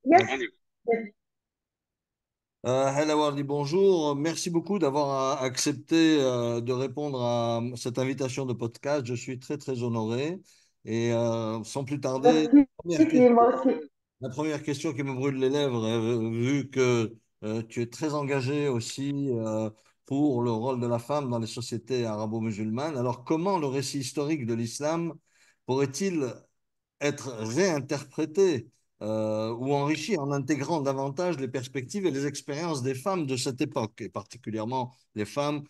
Yes, Ah, yes. Hello Wardi, bonjour. Merci beaucoup d'avoir accepté de répondre à cette invitation de podcast. Je suis très très honoré. Et sans plus tarder, Merci, première Sylvie, question, moi aussi. la première question qui me brûle les lèvres, vu que tu es très engagé aussi pour le rôle de la femme dans les sociétés arabo-musulmanes. Alors, comment le récit historique de l'islam pourrait-il être réinterprété ou enrichi en intégrant davantage les perspectives et les expériences des femmes de cette époque, et particulièrement les femmes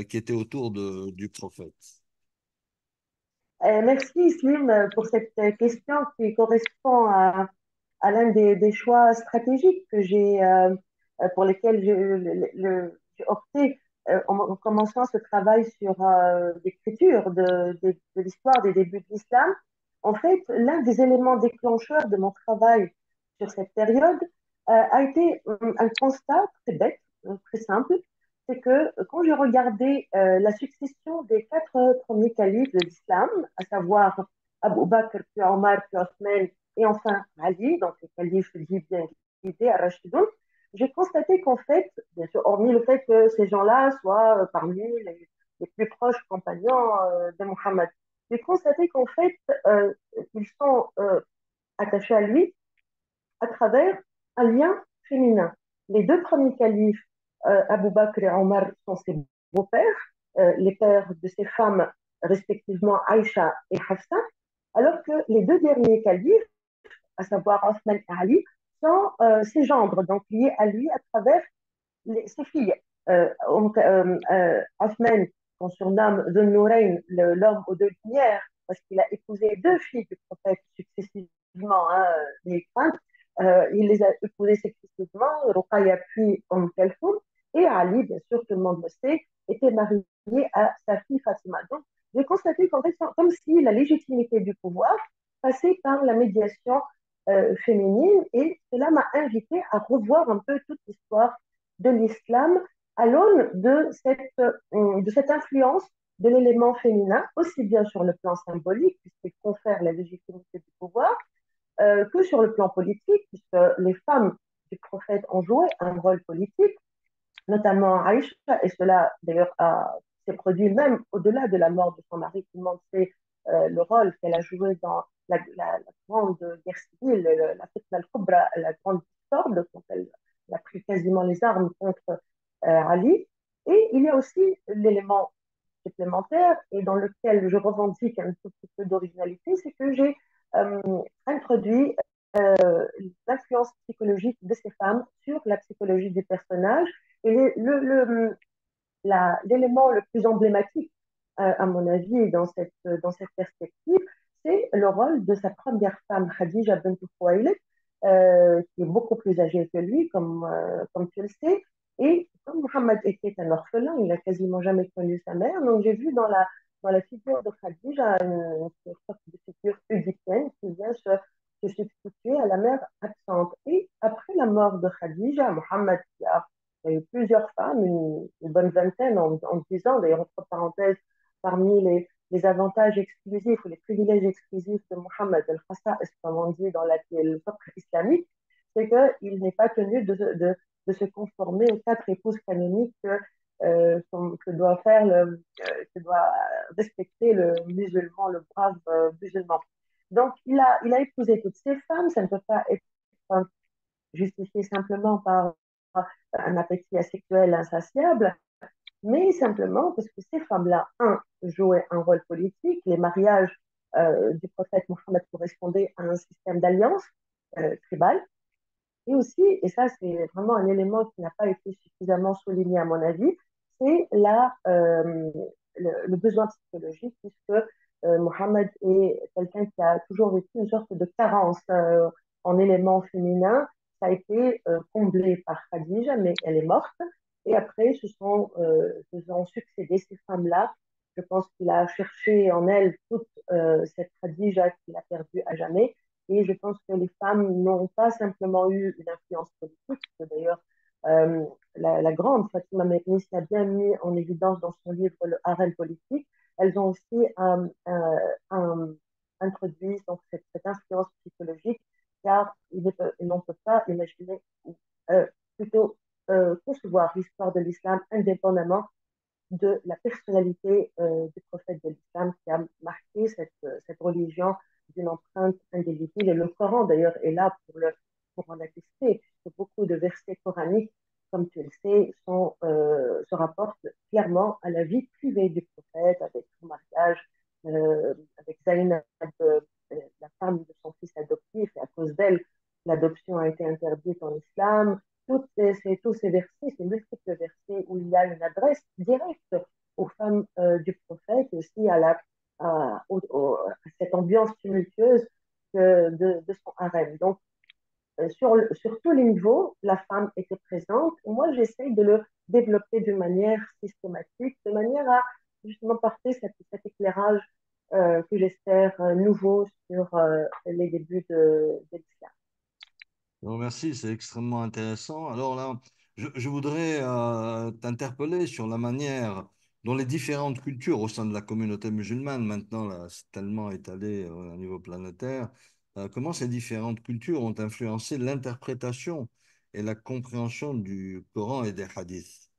qui étaient autour du prophète. Merci, Slim, pour cette question qui correspond à l'un des choix stratégiques pour lesquels j'ai opté en commençant ce travail sur l'écriture de l'histoire des débuts de l'islam. En fait, l'un des éléments déclencheurs de mon travail sur cette période a été un constat très bête, très simple, c'est que quand j'ai regardé la succession des quatre premiers califes de l'islam, à savoir Abu Bakr, puis Omar, puis Othman, et enfin Ali, donc le calife dit bien guidé à Rashidun, j'ai constaté qu'en fait, bien sûr, hormis le fait que ces gens-là soient parmi les plus proches compagnons de Mohammed, j'ai constaté qu'en fait, ils sont attachés à lui à travers un lien féminin. Les deux premiers califes, Abu Bakr et Omar, sont ses beaux-pères, les pères de ses femmes, respectivement Aïcha et Hafsa, alors que les deux derniers califes, à savoir Othman et Ali, sont ses gendres, donc liés à lui à travers ses filles. Othman, qu'on surnomme The Nourain, l'homme aux deux lumières, parce qu'il a épousé deux filles du prophète successivement, hein, les craintes. Il les a épousées successivement, Ruqayya puis Kalfoum, et Ali, bien sûr, tout le monde le sait, était marié à sa fille Fatima. Donc, j'ai constaté qu'en fait, c'est comme si la légitimité du pouvoir passait par la médiation féminine, et cela m'a invité à revoir un peu toute l'histoire de l'islam à l'aune de cette influence de l'élément féminin, aussi bien sur le plan symbolique, puisqu'il confère la légitimité du pouvoir, que sur le plan politique, puisque les femmes du prophète ont joué un rôle politique, notamment Aïcha, et cela d'ailleurs s'est produit même au-delà de la mort de son mari. Tout le monde sait le rôle qu'elle a joué dans la grande guerre civile, la Fitna al-Kubra, la grande discorde, quand elle a pris quasiment les armes contre Ali. Et il y a aussi l'élément supplémentaire et dans lequel je revendique un tout petit peu d'originalité, c'est que j'ai euh, introduit l'influence psychologique de ces femmes sur la psychologie du personnage. Et l'élément le plus emblématique, à mon avis, dans cette perspective, c'est le rôle de sa première femme, Khadija bint Khuwaylid, qui est beaucoup plus âgée que lui, comme tu le sais. Et comme Mohammed était un orphelin, il n'a quasiment jamais connu sa mère. Donc j'ai vu dans la figure de Khadija une sorte de figure égyptienne qui vient se substituer à la mère absente. Et après la mort de Khadija, Mohammed, qui a il y a eu plusieurs femmes, une bonne vingtaine en 10 ans, d'ailleurs, entre parenthèses, parmi les avantages exclusifs ou les privilèges exclusifs de Mohammed al-Khassa, comme on dit dans le peuple islamique, c'est qu'il n'est pas tenu de se conformer aux quatre épouses canoniques que doit faire que doit respecter le musulman, le brave musulman. Donc, il a épousé toutes ces femmes, ça ne peut pas être justifié simplement par un appétit sexuel insatiable, mais simplement parce que ces femmes-là, jouaient un rôle politique. Les mariages du prophète Mohammed correspondaient à un système d'alliance tribal. Et aussi, et ça c'est vraiment un élément qui n'a pas été suffisamment souligné à mon avis, c'est le besoin psychologique, puisque Mohammed est quelqu'un qui a toujours vécu une sorte de carence en éléments féminins. Ça a été comblé par Khadija, mais elle est morte. Et après, se sont succédé ces femmes-là. Je pense qu'il a cherché en elle toute cette Khadija qu'il a perdue à jamais. Et je pense que les femmes n'ont pas simplement eu une influence politique, que d'ailleurs euh, la grande Fatima Mernis l'a bien mis en évidence dans son livre Le harem politique. Elles ont aussi introduit donc, cette influence psychologique car il n'on peut pas imaginer, euh, plutôt concevoir l'histoire de l'islam indépendamment de la personnalité du prophète de l'islam qui a marqué cette religion d'une empreinte indélébile. Et le Coran, d'ailleurs, est là pour en attester, puisque beaucoup de versets coraniques, comme tu le sais, se rapportent clairement à la vie privée du prophète, avec son mariage, avec Zaynab, la femme de son fils adoptif, et à cause d'elle, l'adoption a été interdite en islam. Tous ces versets, ces multiples versets où il y a une adresse directe aux femmes du prophète, aussi à cette ambiance tumultueuse de son harem. Donc, sur tous les niveaux, la femme était présente. Moi, j'essaye de le développer de manière systématique, de manière à justement porter cet éclairage que j'espère nouveau sur les débuts de l'islam. Non, merci, c'est extrêmement intéressant. Alors là, je voudrais t'interpeller sur la manière dont les différentes cultures au sein de la communauté musulmane, maintenant, là, c'est tellement étalé au niveau planétaire, comment ces différentes cultures ont influencé l'interprétation et la compréhension du Coran et des hadiths.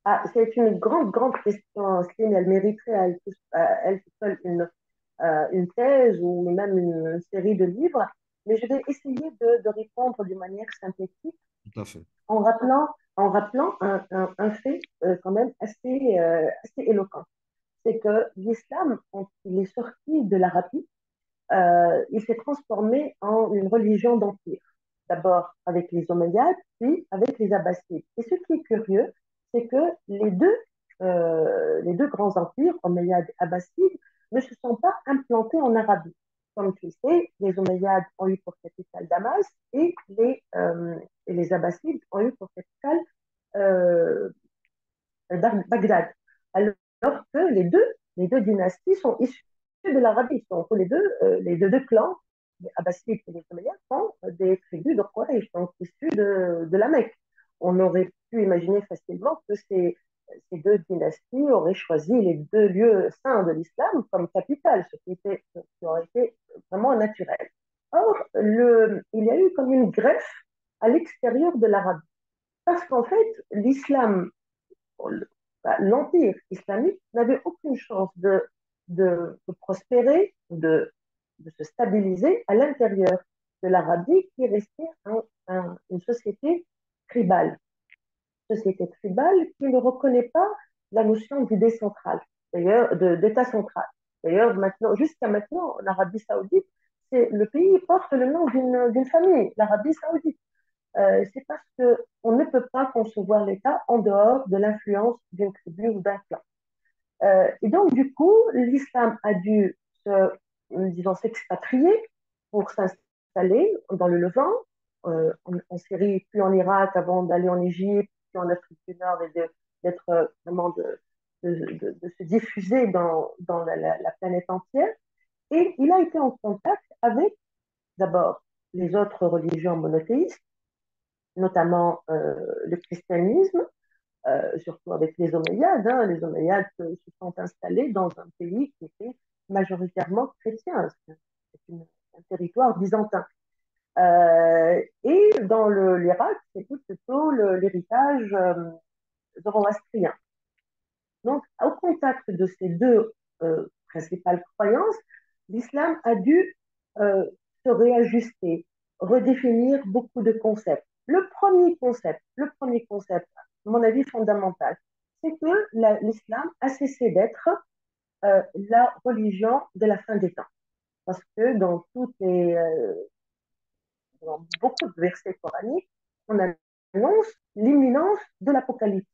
Ah, c'est une grande, grande question, Céline. Elle mériterait à elle toute seule une thèse ou même une série de livres. Mais je vais essayer de répondre d'une manière synthétique Tout à fait. en rappelant un fait quand même assez éloquent. C'est que l'islam, quand il est sorti de l'Arabie, il s'est transformé en une religion d'empire. D'abord avec les Omeyyades, puis avec les Abbassides. Et ce qui est curieux, c'est que les deux grands empires, Omeyyades et Abbassides, ne se sont pas implantés en Arabie. Comme tu le sais, les Omeyyades ont eu pour capitale Damas et les Abbassides ont eu pour capitale euh, Bagdad. Alors que les deux dynasties sont issues de l'Arabie. Donc les deux clans, les Abbassides et les Omeyyades, sont des tribus de Quraysh, donc issus de la Mecque. On aurait pu imaginer facilement que ces deux dynasties auraient choisi les deux lieux saints de l'islam comme capitale, ce qui aurait été vraiment naturel. Or, il y a eu comme une greffe à l'extérieur de l'Arabie. Parce qu'en fait, l'empire islamique n'avait aucune chance de prospérer, de se stabiliser à l'intérieur de l'Arabie qui restait une société tribale. Société tribale qui ne reconnaît pas la notion d'idée centrale, d'ailleurs, d'État central. D'ailleurs, jusqu'à maintenant, l'Arabie saoudite, le pays porte le nom d'une famille, l'Arabie saoudite. C'est parce qu'on ne peut pas concevoir l'État en dehors de l'influence d'une tribu ou d'un clan. Et donc, du coup, l'islam a dû, disons, s'expatrier pour s'installer dans le Levant, en Syrie, puis en Irak, avant d'aller en Égypte, puis en Afrique du Nord, et d'être vraiment de se diffuser dans la planète entière. Et il a été en contact avec, d'abord, les autres religions monothéistes, notamment le christianisme, surtout avec les Omeyyades. Hein. Les Omeyyades se sont installés dans un pays qui était majoritairement chrétien. Un territoire byzantin. Et dans l'Irak, c'était plutôt l'héritage zoroastrien. Donc, au contact de ces deux principales croyances, l'islam a dû euh, se réajuster, redéfinir beaucoup de concepts. Le premier concept, à mon avis fondamental, c'est que l'islam a cessé d'être la religion de la fin des temps. Parce que dans beaucoup de versets coraniques, on annonce l'imminence de l'apocalypse.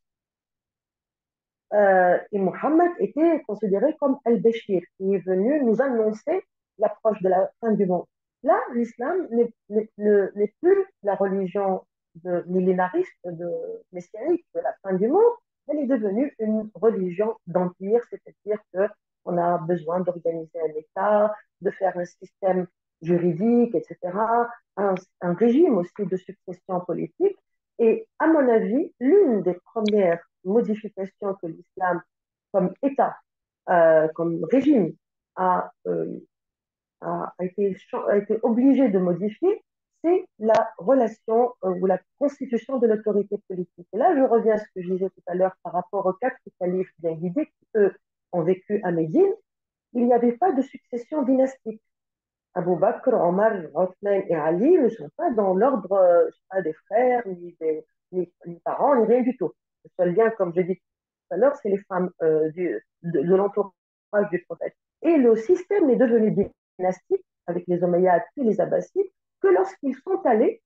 Et Mohammed était considéré comme Al-Bashir, qui est venu nous annoncer l'approche de la fin du monde. Là, l'islam n'est plus la religion millénariste, messianique de la fin du monde, elle est devenue une religion d'empire, c'est-à-dire qu'on a besoin d'organiser un État, de faire un système juridique, etc., un régime aussi de succession politique. Et à mon avis, l'une des premières modifications que l'islam, comme État, comme régime, a a été obligé de modifier, c'est la relation ou la constitution de l'autorité politique. Et là, je reviens à ce que je disais tout à l'heure par rapport aux quatre califes bien guidés qui, eux, ont vécu à Médine. Il n'y avait pas de succession dynastique. Abu Bakr, Omar, Othman et Ali ne sont pas dans l'ordre des frères, ni parents, ni rien du tout. Le seul lien, comme je dis tout à l'heure, c'est les femmes de l'entourage du prophète. Et le système n'est devenu dynastique avec les Omeyyades et les Abbassides que lorsqu'ils sont allés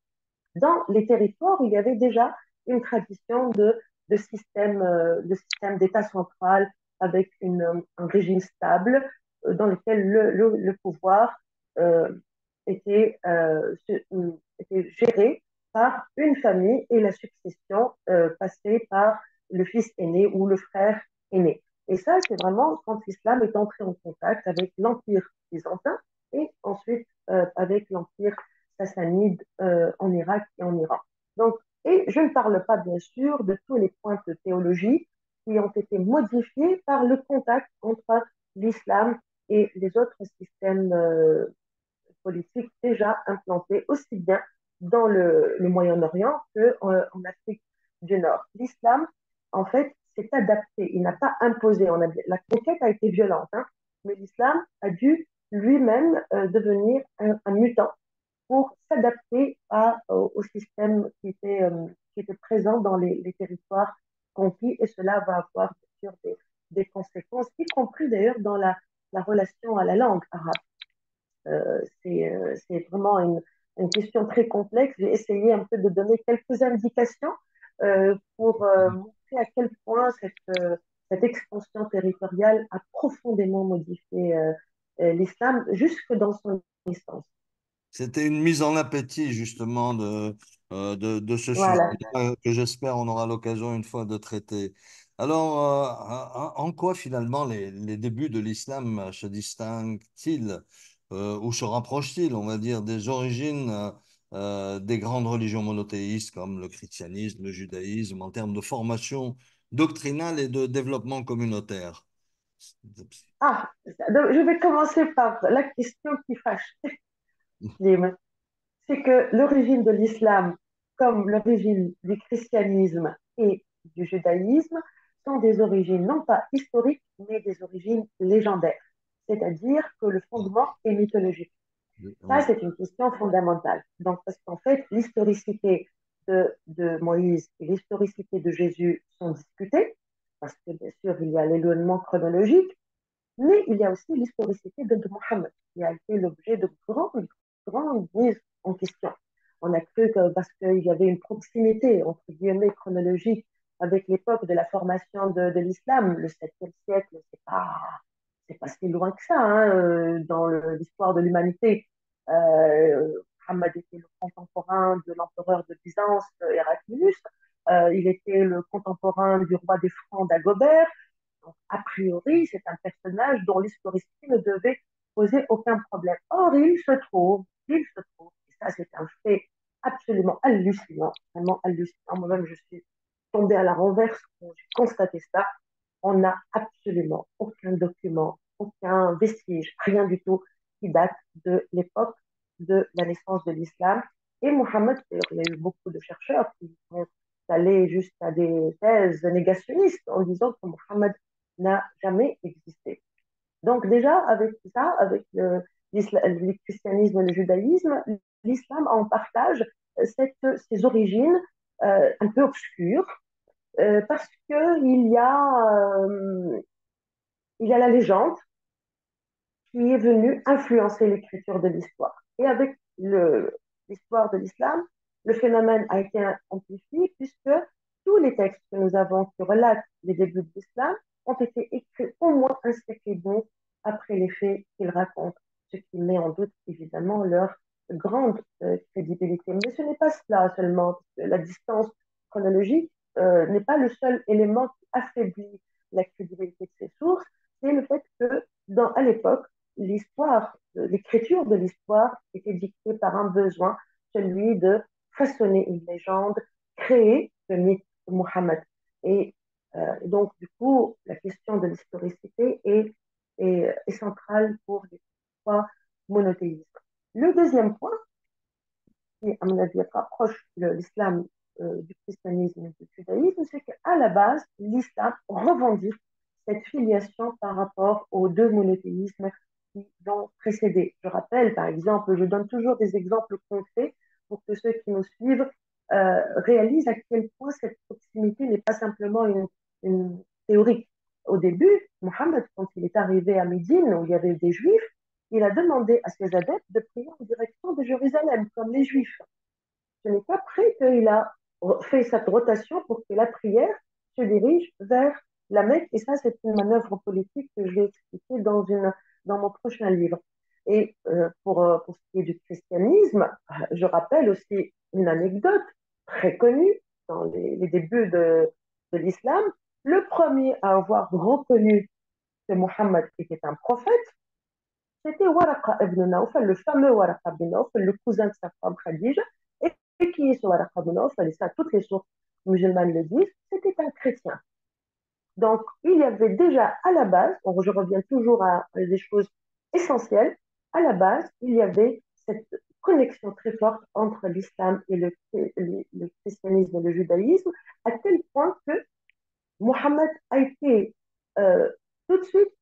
dans les territoires où il y avait déjà une tradition de système d'État central avec un régime stable dans lequel le pouvoir euh, était, était géré par une famille et la succession passée par le fils aîné ou le frère aîné. Et ça, c'est vraiment quand l'islam est entré en contact avec l'Empire byzantin et ensuite avec l'Empire sassanide en Irak et en Iran. Donc, et je ne parle pas bien sûr de tous les points de théologie qui ont été modifiés par le contact entre l'islam et les autres systèmes politiques déjà implantés aussi bien dans le Moyen-Orient qu'en Afrique du Nord. L'islam, en fait, s'est adapté, il n'a pas imposé. La conquête a été violente, hein, mais l'islam a dû lui-même devenir un mutant pour s'adapter au système qui était présent dans les territoires conquis et cela va avoir bien sûr des conséquences, y compris d'ailleurs dans la relation à la langue arabe. C'est vraiment une question très complexe. J'ai essayé un peu de donner quelques indications pour montrer à quel point cette expansion territoriale a profondément modifié l'islam jusque dans son existence. C'était une mise en appétit justement de ce Voilà. sujet-là que j'espère on aura l'occasion une fois de traiter. Alors, en quoi finalement les débuts de l'islam se distinguent-ils ou se rapprochent-ils, on va dire, des origines des grandes religions monothéistes comme le christianisme, le judaïsme, en termes de formation doctrinale et de développement communautaire? Donc, je vais commencer par la question qui fâche. C'est que l'origine de l'islam, comme l'origine du christianisme et du judaïsme, sont des origines non pas historiques, mais des origines légendaires. C'est-à-dire que le fondement est mythologique. Ça, Oui. c'est une question fondamentale. Donc, parce qu'en fait, l'historicité de Moïse et l'historicité de Jésus sont discutées, parce que bien sûr, il y a l'éloignement chronologique, mais il y a aussi l'historicité de Mohammed, qui a été l'objet de grandes mises en question. On a cru que parce qu'il y avait une proximité, entre guillemets, chronologique avec l'époque de la formation de l'islam, le 7e siècle, c'est pas si loin que ça hein, dans l'histoire de l'humanité. Mohammed était le contemporain de l'empereur de Byzance, Héraclius. Il était le contemporain du roi des Francs d'Agobert. Donc, a priori, c'est un personnage dont l'historicité ne devait poser aucun problème. Or, il se trouve, et ça c'est un fait absolument hallucinant, vraiment hallucinant. Moi-même, je suis tombée à la renverse quand j'ai constaté ça. On n'a absolument aucun document, aucun vestige, rien du tout qui date de l'époque de la naissance de l'islam. Et Mohammed, il y a eu beaucoup de chercheurs qui sont allés jusqu'à des thèses négationnistes en disant que Mohammed n'a jamais existé. Donc déjà, avec ça, avec le christianisme et le judaïsme, l'islam en partage ces origines un peu obscures, parce il y a la légende qui est venue influencer l'écriture de l'histoire. Et avec l'histoire de l'islam, le phénomène a été amplifié puisque tous les textes que nous avons qui relatent les débuts de l'islam ont été écrits au moins un siècle et demi après les faits qu'ils racontent, ce qui met en doute évidemment leur grande crédibilité. Mais ce n'est pas cela seulement, la distance chronologique n'est pas le seul élément qui affaiblit la crédibilité de ces sources, c'est le fait que à l'époque, l'écriture de l'histoire était dictée par un besoin, celui de façonner une légende, créer le mythe de Mohammed. Et donc, du coup, la question de l'historicité est centrale pour les trois monothéisme. Le deuxième point, qui, à mon avis, rapproche l'islam du christianisme et du judaïsme, c'est qu'à la base, l'islam revendique cette filiation par rapport aux deux monothéismes qui l'ont précédé. Je rappelle, par exemple, je donne toujours des exemples concrets pour que ceux qui nous suivent réalisent à quel point cette proximité n'est pas simplement une théorie. Au début, Mohammed, quand il est arrivé à Médine, où il y avait des juifs, il a demandé à ses adeptes de prier en direction de Jérusalem, comme les juifs. Ce n'est qu'après qu'il a fait cette rotation pour que la prière se dirige vers la Mecque. Et ça, c'est une manœuvre politique que je vais expliquer dans mon prochain livre. Et pour ce qui est du christianisme, je rappelle aussi une anecdote très connue dans les débuts de l'islam. Le premier à avoir reconnu que Mohammed était un prophète, c'était Waraqa ibn Nawfal, le fameux Waraqa ibn Nawfal, le cousin de sa femme Khadija. Et qui est ce Waraqa ibn Nawfal, et ça, toutes les sources musulmanes le disent, c'était un chrétien. Donc, il y avait déjà à la base, je reviens toujours à des choses essentielles, à la base, il y avait cette connexion très forte entre l'islam et le christianisme et le judaïsme, à tel point que Mohammed a été tout de suite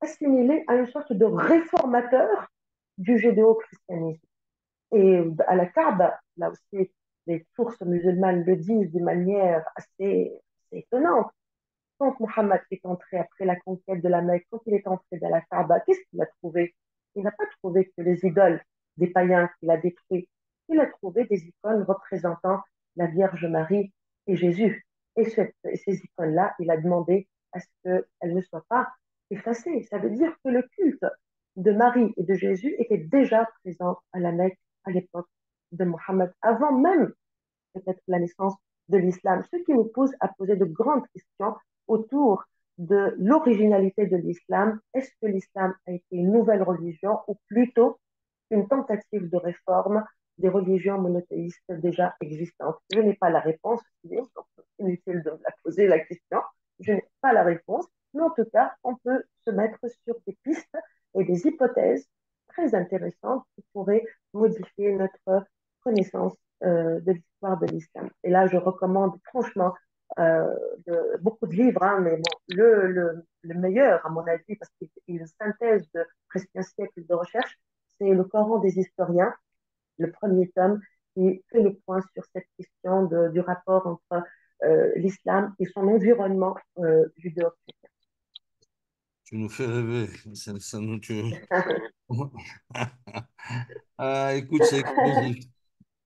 assimilé à une sorte de réformateur du judéo-christianisme. Et à la Kaaba, là aussi, les sources musulmanes le disent d'une manière assez étonnante. Quand Mohammed est entré après la conquête de la Mecque, quand il est entré dans la Kaaba, qu'est-ce qu'il a trouvé? Il n'a pas trouvé que les idoles des païens qu'il a détruits. Il a trouvé des icônes représentant la Vierge Marie et Jésus. Et ces icônes-là, il a demandé à ce qu'elles ne soient pas effacées. Ça veut dire que le culte de Marie et de Jésus était déjà présent à la Mecque à l'époque de Mohammed, avant même peut-être la naissance de l'islam, ce qui nous pousse à poser de grandes questions autour de l'originalité de l'islam. Est-ce que l'islam a été une nouvelle religion ou plutôt une tentative de réforme des religions monothéistes déjà existantes? Je n'ai pas la réponse, donc c'est inutile de me la poser la question. Je n'ai pas la réponse, mais en tout cas, on peut se mettre sur des pistes et des hypothèses très intéressantes qui pourraient modifier notre connaissance de l'histoire de l'islam. Et là, je recommande franchement beaucoup de livres, hein, mais bon, le meilleur, à mon avis, parce qu'il est une synthèse de presque un siècle de recherche, c'est Le Coran des historiens, le premier tome, qui fait le point sur cette question du rapport entre l'islam et son environnement judéo-chrétien. Tu nous fais rêver. Ah, écoute, c'est explosif.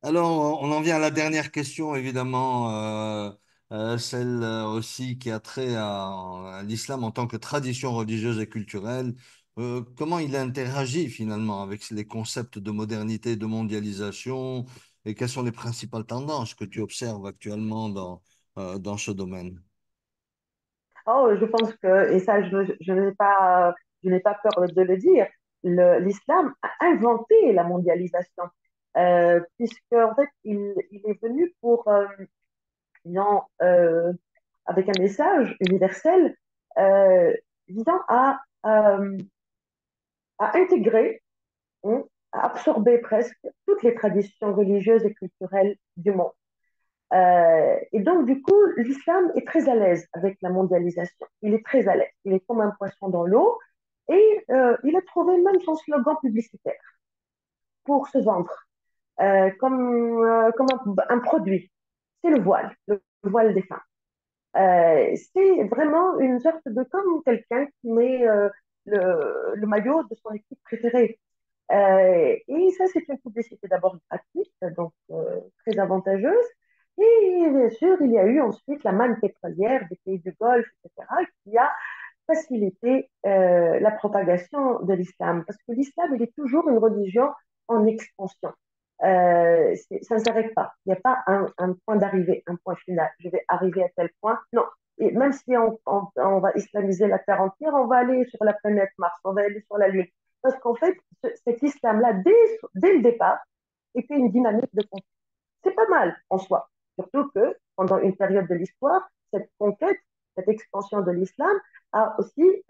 Alors, on en vient à la dernière question, évidemment, celle aussi qui a trait à l'islam en tant que tradition religieuse et culturelle. Comment il interagit finalement avec les concepts de modernité, de mondialisation, et quelles sont les principales tendances que tu observes actuellement dans ce domaine? Oh, je pense que, et ça, je n'ai pas peur de le dire, l'islam a inventé la mondialisation, puisque en fait, il est venu pour, disons, avec un message universel euh, visant à intégrer, hein, à absorber presque toutes les traditions religieuses et culturelles du monde. Et donc, du coup, l'islam est très à l'aise avec la mondialisation. Il est très à l'aise. Il est comme un poisson dans l'eau. Et il a trouvé même son slogan publicitaire pour se vendre comme un produit. C'est le voile des femmes. C'est vraiment une sorte de comme quelqu'un qui met le maillot de son équipe préférée. Et ça, c'est une publicité d'abord gratuite, donc très avantageuse. Et bien sûr, il y a eu ensuite la manne pétrolière des pays du Golfe, etc., qui a facilité la propagation de l'islam. Parce que l'islam, il est toujours une religion en expansion. Ça ne s'arrête pas. Il n'y a pas un point d'arrivée, un point final. Je vais arriver à tel point. Non. Et même si on va islamiser la terre entière, on va aller sur la planète Mars, on va aller sur la Lune. Parce qu'en fait, cet islam-là, dès le départ, était une dynamique de conquête. C'est pas mal en soi. Surtout que pendant une période de l'histoire, cette conquête, cette expansion de l'islam a aussi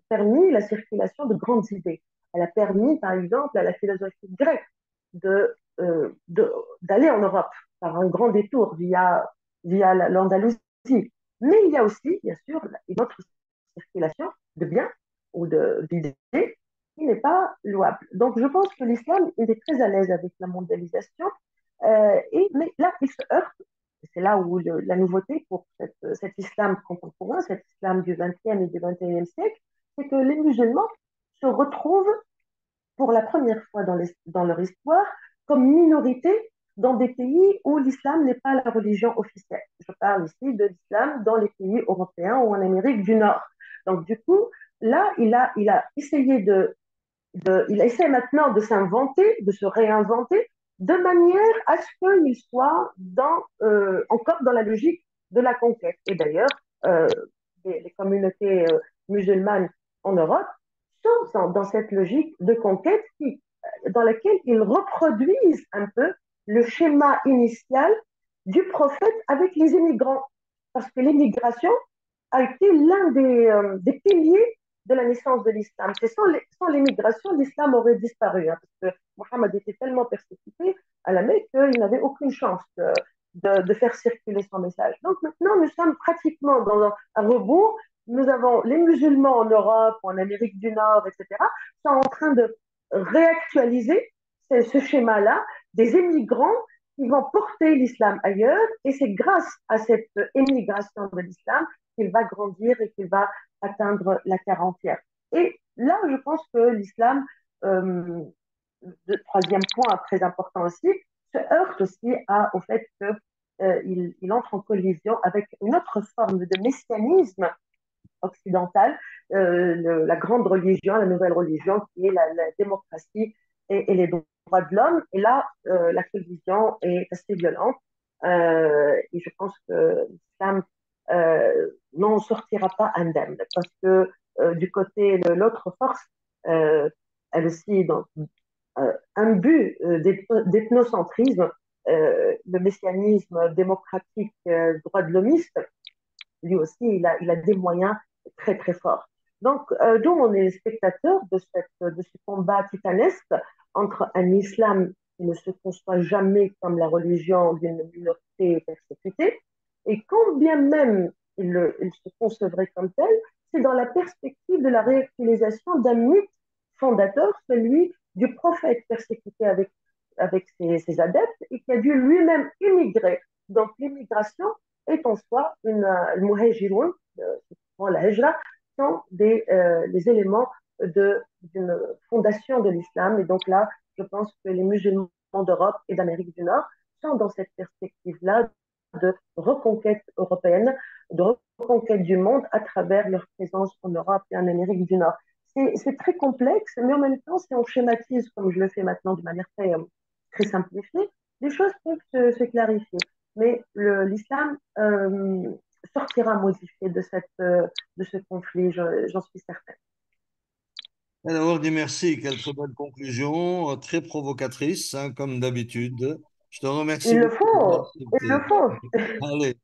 permis la circulation de grandes idées. Elle a permis, par exemple, à la philosophie grecque de, d'aller en Europe par un grand détour via l'Andalousie. Mais il y a aussi, bien sûr, une autre circulation de biens ou d'idées qui n'est pas louable. Donc, je pense que l'islam, il est très à l'aise avec la mondialisation, mais là, il se heurte. C'est là où la nouveauté pour cet islam contemporain, cet islam du XXe et du XXIe siècle, c'est que les musulmans se retrouvent pour la première fois dans leur histoire comme minorité dans des pays où l'islam n'est pas la religion officielle. Je parle ici de l'islam dans les pays européens ou en Amérique du Nord. Donc, du coup, là, il a essayé il essaie maintenant de s'inventer, de se réinventer, de manière à ce qu'il soit encore dans la logique de la conquête. Et d'ailleurs, euh, les communautés musulmanes en Europe sont dans cette logique de conquête dans laquelle ils reproduisent un peu le schéma initial du prophète avec les immigrants. Parce que l'immigration a été l'un des piliers de la naissance de l'islam. C'est sans l'immigration, l'islam aurait disparu, hein, parce que Mohammed était tellement persécuté à la Mecque qu'il n'avait aucune chance de faire circuler son message. Donc maintenant, nous sommes pratiquement dans un rebours. Nous avons les musulmans en Europe, en Amérique du Nord, etc., sont en train de réactualiser ce schéma-là des immigrants qui vont porter l'islam ailleurs. Et c'est grâce à cette émigration de l'islam qu'il va grandir et qu'il va atteindre la terre entière. Et là, je pense que l'islam, euh, le troisième point très important aussi, se heurte aussi au fait qu'il entre en collision avec une autre forme de messianisme occidentale, la grande religion, la nouvelle religion, qui est la démocratie et les droits de l'homme. Et là, la collision est assez violente. Et je pense que l'islam n'en sortira pas indemne, parce que du côté de l'autre force, elle aussi, dans un but d'ethnocentrisme, le messianisme démocratique, droit de l'homiste, lui aussi, il a des moyens très, très forts. Donc, nous, on est spectateurs de ce combat titanesque entre un islam qui ne se conçoit jamais comme la religion d'une minorité persécutée, et quand bien même il se concevrait comme tel, c'est dans la perspective de la réactualisation d'un mythe fondateur, celui du prophète persécuté avec ses adeptes et qui a dû lui-même immigrer. Donc, l'immigration est en soi le muhajiroun, la hijra, sont les éléments d'une fondation de l'islam. Et donc là, je pense que les musulmans d'Europe et d'Amérique du Nord sont dans cette perspective-là de reconquête européenne, de reconquête du monde à travers leur présence en Europe et en Amérique du Nord. C'est très complexe, mais en même temps, si on schématise, comme je le fais maintenant de manière très simplifiée, les choses peuvent se clarifier. Mais l'islam sortira modifié de ce conflit, j'en suis certaine. Alors, dis merci, quelle très bonne conclusion, très provocatrice, hein, comme d'habitude. Je te remercie Il le beaucoup d'avoir faut, il le accepté. faut. Allez.